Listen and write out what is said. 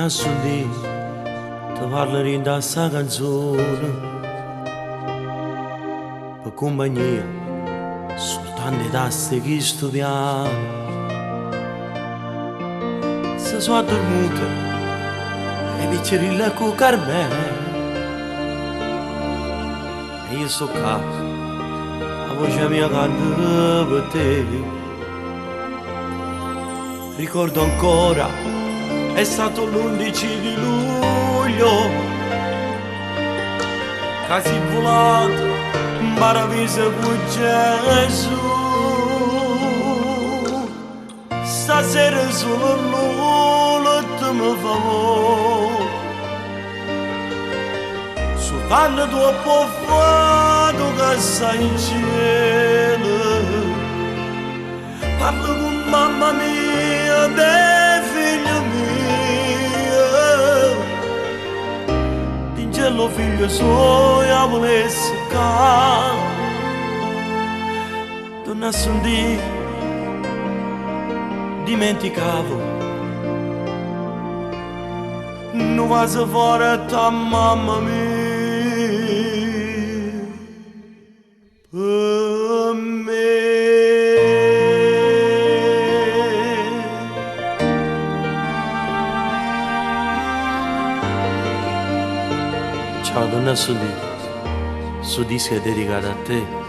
nascondi ti parlerò da sta canzone per compagnia soltanto da ste che studiamo se sono addormuta e piccerilla con Carmen e io sto qua la voce mia canta per te. Ricordo ancora, è stato l'11 di luglio che si è volato in paradiso con Gesù. Stasera solo l'ultimo favore, soltanto dopo fatto che sei in cielo. Parlo con mamma mia dei figli miei, d'ingelo figlio suo volesse ca tornasse un dì dimenticavo non va a fare ta mamma mia per me. Ciao donna Sudì, su disco è dedicato a te.